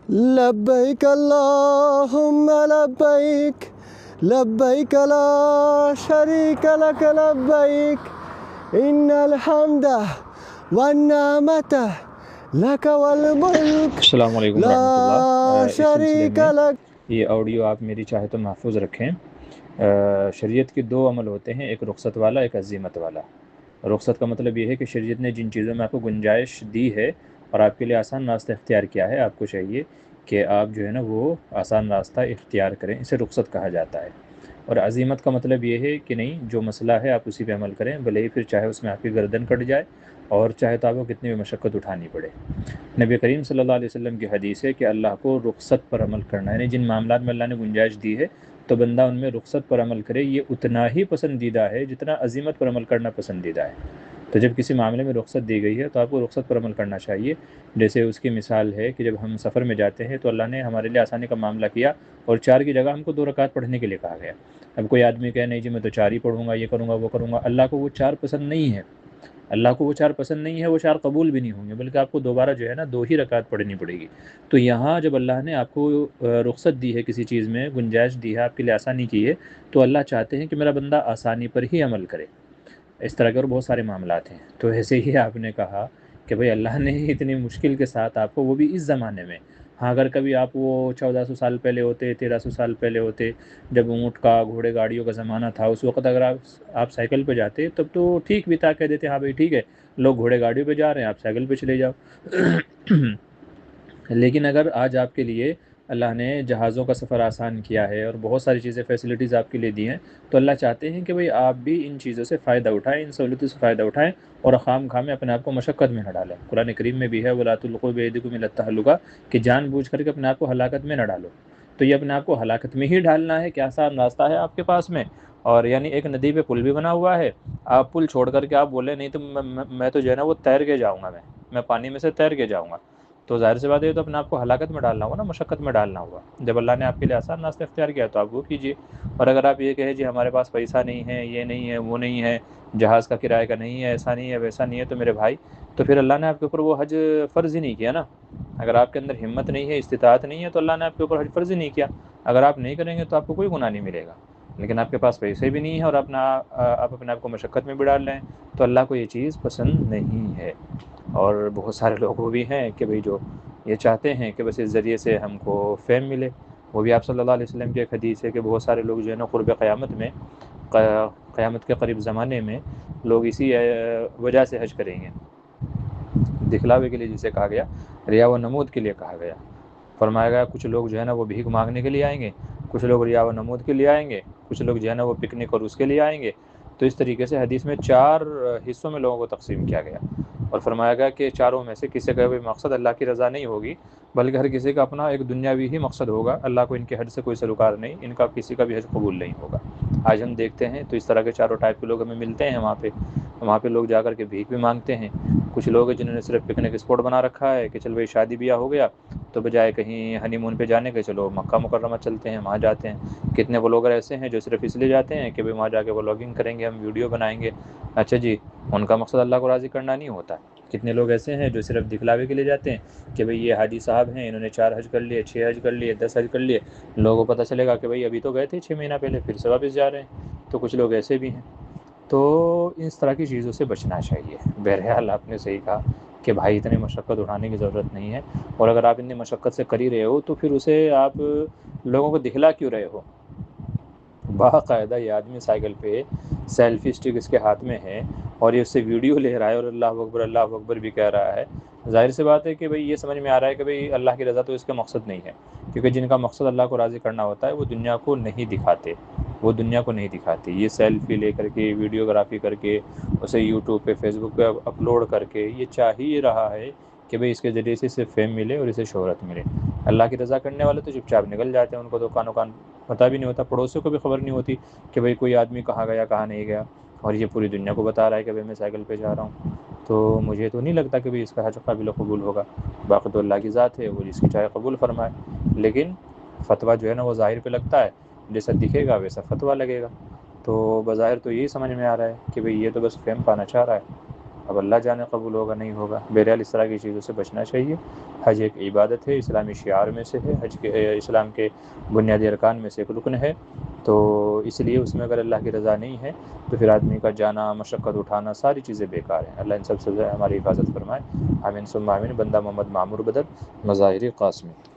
لبیک اللہم لبیک لبیک لا شریک لک لبیک ان الحمد والنعمت لک والملک السلام علیکم لا ورحمۃ اللہ۔ اس سلسلے شریک میں لک۔ یہ آڈیو آپ میری چاہے تو محفوظ رکھیں۔ شریعت کے دو عمل ہوتے ہیں، ایک رخصت والا، ایک عزیمت والا۔ رخصت کا مطلب یہ ہے کہ شریعت نے جن چیزوں میں آپ کو گنجائش دی ہے اور آپ کے لیے آسان راستہ اختیار کیا ہے، آپ کو چاہیے کہ آپ جو ہے نا وہ آسان راستہ اختیار کریں، اسے رخصت کہا جاتا ہے۔ اور عزیمت کا مطلب یہ ہے کہ نہیں، جو مسئلہ ہے آپ اسی پہ عمل کریں، بھلے ہی پھر چاہے اس میں آپ کی گردن کٹ جائے اور چاہے تو آپ کو کتنی بھی مشقت اٹھانی پڑے۔ نبی کریم صلی اللہ علیہ وسلم کی حدیث ہے کہ اللہ کو رخصت پر عمل کرنا، یعنی جن معاملات میں اللہ نے گنجائش دی ہے تو بندہ ان میں رخصت پر عمل کرے، یہ اتنا ہی پسندیدہ ہے جتنا عزیمت پر عمل کرنا پسندیدہ ہے۔ تو جب کسی معاملے میں رخصت دی گئی ہے تو آپ کو رخصت پر عمل کرنا چاہیے۔ جیسے اس کی مثال ہے کہ جب ہم سفر میں جاتے ہیں تو اللہ نے ہمارے لیے آسانی کا معاملہ کیا اور 4 کی جگہ ہم کو 2 رکعت پڑھنے کے لیے کہا گیا۔ اب کوئی آدمی کہے نہیں جی میں تو 4 ہی پڑھوں گا، یہ کروں گا وہ کروں گا، اللہ کو وہ 4 پسند نہیں ہے۔ اللہ کو وہ 4 پسند نہیں ہے، وہ 4 قبول بھی نہیں ہوں گے، بلکہ آپ کو دوبارہ جو ہے نا 2 ہی رکعت پڑھنی پڑے گی۔ تو یہاں جب اللہ نے آپ کو رخصت دی ہے، کسی چیز میں گنجائش دی ہے، آپ کے لیے آسانی کی ہے، تو اللہ چاہتے ہیں کہ میرا بندہ آسانی پر ہی عمل کرے۔ اس طرح کے اور بہت سارے معاملات ہیں۔ تو ایسے ہی آپ نے کہا کہ بھئی اللہ نے اتنی مشکل کے ساتھ آپ کو، وہ بھی اس زمانے میں، ہاں اگر کبھی آپ وہ 1400 سال پہلے ہوتے، 1300 سال پہلے ہوتے، جب اونٹ کا، گھوڑے گاڑیوں کا زمانہ تھا، اس وقت اگر آپ سائیکل پہ جاتے تب تو ٹھیک بھی تھا، کہہ دیتے ہاں بھائی ٹھیک ہے، لوگ گھوڑے گاڑیوں پہ جا رہے ہیں، آپ سائیکل پہ چلے جاؤ۔ لیکن اگر آج آپ کے لیے اللہ نے جہازوں کا سفر آسان کیا ہے اور بہت ساری چیزیں فیسلٹیز آپ کے لیے دی ہیں، تو اللہ چاہتے ہیں کہ بھئی آپ بھی ان چیزوں سے فائدہ اٹھائیں، ان سہولتوں سے فائدہ اٹھائیں اور خام خواہ میں اپنے آپ کو مشقت میں نہ ڈالیں۔ قرآن کریم میں بھی ہے وَلَا تُلْقُوا بِأَيْدِيكُمْ إِلَى التَّهْلُكَةِ، کہ جان بوجھ کر کے اپنے آپ کو ہلاکت میں نہ ڈالو۔ تو یہ اپنے آپ کو ہلاکت میں ہی ڈالنا ہے کہ آسان راستہ ہے آپ کے پاس میں، اور یعنی ایک ندی پہ پل بھی بنا ہوا ہے، آپ پل چھوڑ کر کے آپ بولے نہیں تو میں تو جو ہے نا وہ تیر کے جاؤں گا، میں پانی میں سے تیر کے جاؤں گا، تو ظاہر سی بات ہے تو اپنے آپ کو ہلاکت میں ڈالنا ہوگا نا، مشقت میں ڈالنا ہوگا۔ جب اللہ نے آپ کے لیے آسان راستہ اختیار کیا تو آپ وہ کیجیے۔ اور اگر آپ یہ کہیں جی ہمارے پاس پیسہ نہیں ہے، یہ نہیں ہے، وہ نہیں ہے، جہاز کا کرایہ کا نہیں ہے، ایسا نہیں ہے، ویسا نہیں ہے، تو میرے بھائی تو پھر اللہ نے آپ کے اوپر وہ حج فرض ہی نہیں کیا نا۔ اگر آپ کے اندر ہمت نہیں ہے، استطاعت نہیں ہے، تو اللہ نے آپ کے اوپر حج فرض ہی نہیں کیا۔ اگر آپ نہیں کریں گے تو آپ کو کوئی گناہ نہیں ملے گا، لیکن آپ کے پاس پیسے بھی نہیں ہیں اور آپ اپنے آپ کو مشقت میں بھی ڈال رہے ہیں، تو اللہ کو یہ چیز پسند نہیں ہے۔ اور بہت سارے لوگ وہ بھی ہیں کہ بھئی جو یہ چاہتے ہیں کہ بس اس ذریعے سے ہم کو فیم ملے۔ وہ بھی آپ صلی اللہ علیہ وسلم کی ایک حدیث ہے کہ بہت سارے لوگ جو ہے نا قرب قیامت میں، قیامت کے قریب زمانے میں لوگ اسی وجہ سے حج کریں گے، دکھلاوے کے لیے جسے کہا گیا، ریا و نمود کے لیے کہا گیا۔ فرمایا گیا کچھ لوگ جو ہے نا وہ بھیک مانگنے کے لیے آئیں گے، کچھ لوگ ریا و نمود کے لیے آئیں گے، کچھ لوگ جو ہے نا وہ پکنک اور اس کے لیے آئیں گے۔ تو اس طریقے سے حدیث میں 4 حصوں میں لوگوں کو تقسیم کیا گیا، اور فرمایا گیا کہ چاروں میں سے کسی کا بھی مقصد اللہ کی رضا نہیں ہوگی، بلکہ ہر کسی کا اپنا ایک دنیاوی ہی مقصد ہوگا، اللہ کو ان کے حج سے کوئی سروکار نہیں، ان کا کسی کا بھی حج قبول نہیں ہوگا۔ آج ہم دیکھتے ہیں تو اس طرح کے چاروں ٹائپ کے لوگ ہمیں ملتے ہیں وہاں پہ لوگ جا کر کے بھیک بھی مانگتے ہیں۔ کچھ لوگ ہیں جنہوں نے صرف پکنک اسپاٹ بنا رکھا ہے کہ چل بھائی شادی بیاہ ہو گیا تو بجائے کہیں ہنی مون پہ جانے کے چلو مکہ مکرمہ چلتے ہیں، وہاں جاتے ہیں۔ کتنے بلاگر ایسے ہیں جو صرف اس لیے جاتے ہیں کہ بھائی وہاں جا کے بلاگنگ کریں گے، ہم ویڈیو بنائیں گے۔ اچھا جی، ان کا مقصد اللہ کو راضی کرنا نہیں ہوتا۔ کتنے لوگ ایسے ہیں جو صرف دکھلاوے کے لیے جاتے ہیں کہ بھئی یہ حاجی صاحب ہیں، انہوں نے 4 حج کر لیے، 6 حج کر لیے، 10 حج کر لیے، لوگوں کو پتہ چلے گا کہ بھئی ابھی تو گئے تھے 6 مہینہ پہلے، پھر سے واپس جا رہے ہیں۔ تو کچھ لوگ ایسے بھی ہیں۔ تو اس طرح کی چیزوں سے بچنا چاہیے۔ بہرحال آپ نے صحیح کہا کہ بھائی اتنی مشقت اٹھانے کی ضرورت نہیں ہے، اور اگر آپ اتنی مشقت سے کر ہی رہے ہو تو پھر اسے آپ لوگوں کو دکھلا کیوں رہے ہو؟ باقاعدہ یہ آدمی سائیکل پہ سیلفی اسٹک اس کے ہاتھ میں ہے اور یہ اس سے ویڈیو لے رہا ہے اور اللہ اکبر بھی کہہ رہا ہے۔ ظاہر سی بات ہے کہ بھئی یہ سمجھ میں آ رہا ہے کہ بھئی اللہ کی رضا تو اس کا مقصد نہیں ہے، کیونکہ جن کا مقصد اللہ کو راضی کرنا ہوتا ہے وہ دنیا کو نہیں دکھاتے، یہ سیلفی لے کر کے، ویڈیوگرافی کر کے، اسے یوٹیوب پہ، فیس بک پہ اپلوڈ کر کے یہ چاہ ہی رہا ہے کہ بھئی اس کے ذریعے سے اسے فیم ملے اور اسے شہرت ملے۔ اللہ کی رضا کرنے والے تو چپ چاپ نکل جاتے ہیں، ان کو تو کانوں کان پتہ بھی نہیں ہوتا، پڑوسیوں کو بھی خبر نہیں ہوتی کہ بھئی کوئی آدمی کہاں گیا کہاں نہیں گیا، اور یہ پوری دنیا کو بتا رہا ہے کہ بھئی میں سائیکل پہ جا رہا ہوں۔ تو مجھے تو نہیں لگتا کہ بھئی اس کا حج قابل قبول ہوگا۔ باقی تو اللہ کی ذات ہے، وہ جس کی چاہے قبول فرمائے، لیکن فتویٰ جو ہے نا وہ ظاہر پہ لگتا ہے، جیسا دکھے گا ویسا فتویٰ لگے گا۔ تو بظاہر تو یہی سمجھ میں آ رہا ہے کہ بھئی یہ تو بس فیم پانا چاہ رہا ہے۔ اب اللہ جانے قبول ہوگا نہیں ہوگا۔ بہرحال اس طرح کی چیزوں سے بچنا چاہیے۔ حج ایک عبادت ہے، اسلامی شعار میں سے ہے، حج کے اسلام کے بنیادی ارکان میں سے ایک رکن ہے، تو اس لیے اس میں اگر اللہ کی رضا نہیں ہے تو پھر آدمی کا جانا، مشقت اٹھانا، ساری چیزیں بیکار ہیں۔ اللہ ان سب سے ہماری حفاظت فرمائے، آمین ثم آمین۔ بندہ محمد معمور بدر، مظاہر قاسمی۔